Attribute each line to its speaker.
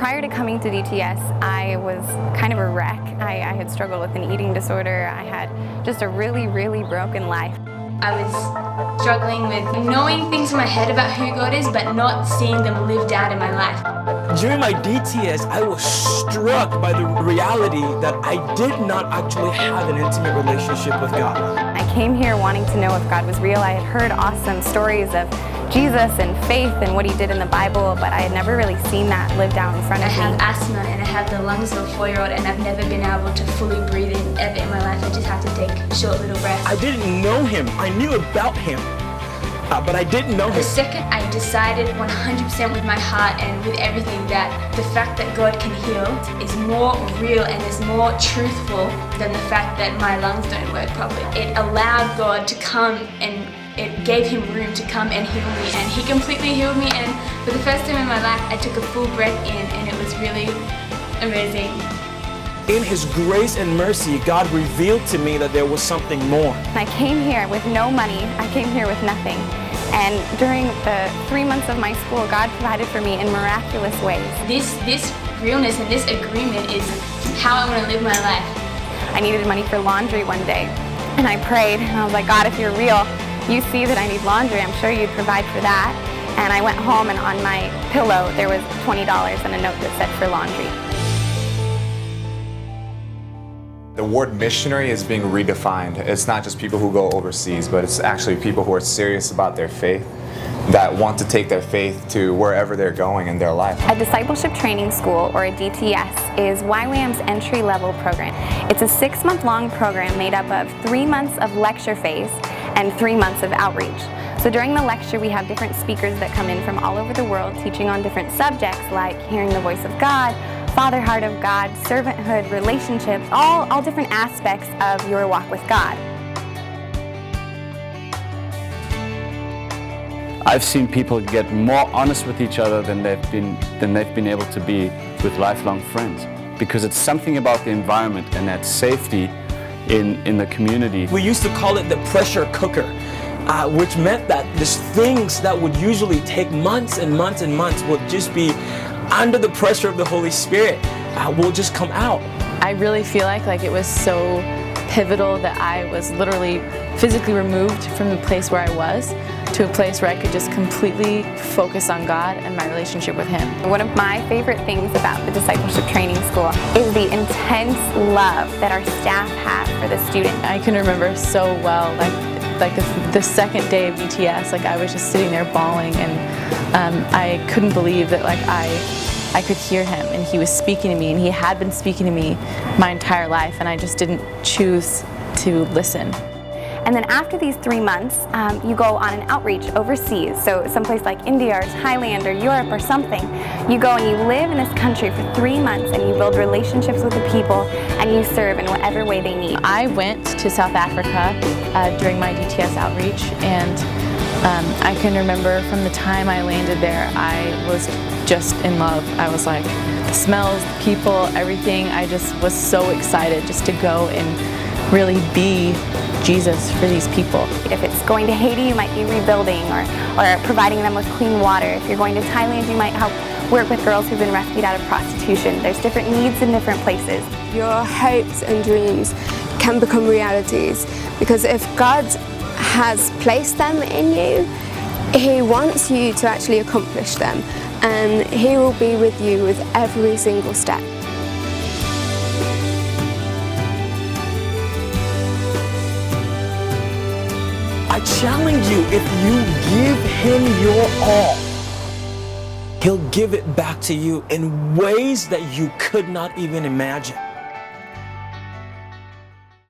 Speaker 1: Prior to coming to DTS, I was kind of a wreck. I had struggled with an eating disorder. I had just a really, really broken life.
Speaker 2: I was struggling with knowing things in my head about who God is, but not seeing them lived out in my life.
Speaker 3: During my DTS, I was struck by the reality that I did not actually have an intimate relationship with God.
Speaker 1: I came here wanting to know if God was real. I had heard awesome stories of Jesus and faith and what he did in the Bible, but I had never really seen that lived out in front of me.
Speaker 2: I have asthma and I have the lungs of a 4-year-old, and I've never been able to fully breathe in ever in my life. I just have to take short little breaths.
Speaker 3: I didn't know him. I knew about him, but I didn't know him.
Speaker 2: The second I decided 100% with my heart and with everything that the fact that God can heal is more real and is more truthful than the fact that my lungs don't work properly. It allowed God to come, and it gave him room to come and heal me, and he completely healed me. And for the first time in my life, I took a full breath in, and it was really amazing.
Speaker 3: In his grace and mercy, God revealed to me that there was something more.
Speaker 1: I came here with no money. I came here with nothing. And during the 3 months of my school, God provided for me in miraculous ways.
Speaker 2: This realness and this agreement is how I want to live my life.
Speaker 1: I needed money for laundry one day, and I prayed, and I was like, God, if you're real, you see that I need laundry, I'm sure you'd provide for that. And I went home, and on my pillow there was $20 and a note that said for laundry.
Speaker 4: The word missionary is being redefined. It's not just people who go overseas, but it's actually people who are serious about their faith, that want to take their faith to wherever they're going in their life.
Speaker 1: A discipleship training school, or a DTS, is YWAM's entry-level program. It's a 6-month-long program made up of 3 months of lecture phase and 3 months of outreach. So during the lecture, we have different speakers that come in from all over the world teaching on different subjects like hearing the voice of God, Father Heart of God, servanthood, relationships, all different aspects of your walk with God.
Speaker 5: I've seen people get more honest with each other than they've been able to be with lifelong friends, because it's something about the environment and that safety in the community.
Speaker 3: We used to call it the pressure cooker, which meant that these things that would usually take months and months and months will just be under the pressure of the Holy Spirit, will just come out.
Speaker 6: I really feel like it was so pivotal that I was literally physically removed from the place where I was to a place where I could just completely focus on God and my relationship with him.
Speaker 1: One of my favorite things about the discipleship training school is the intense love that our staff have for the student.
Speaker 6: I can remember so well, like the second day of DTS, I was just sitting there bawling, and I couldn't believe that I could hear him, and he was speaking to me, and he had been speaking to me my entire life, and I just didn't choose to listen.
Speaker 1: And then after these 3 months, you go on an outreach overseas, so someplace like India or Thailand or Europe or something. You go and you live in this country for 3 months, and you build relationships with the people, and you serve in whatever way they need.
Speaker 6: I went to South Africa during my DTS outreach, and I can remember from the time I landed there, I was just in love. I was like, the smells, the people, everything. I just was so excited just to go and really be Jesus for these people.
Speaker 1: If it's going to Haiti, you might be rebuilding or providing them with clean water. If you're going to Thailand, you might help work with girls who've been rescued out of prostitution. There's different needs in different places.
Speaker 7: Your hopes and dreams can become realities, because if God has placed them in you, he wants you to actually accomplish them, and he will be with you with every single step.
Speaker 3: I challenge you, if you give him your all, he'll give it back to you in ways that you could not even imagine.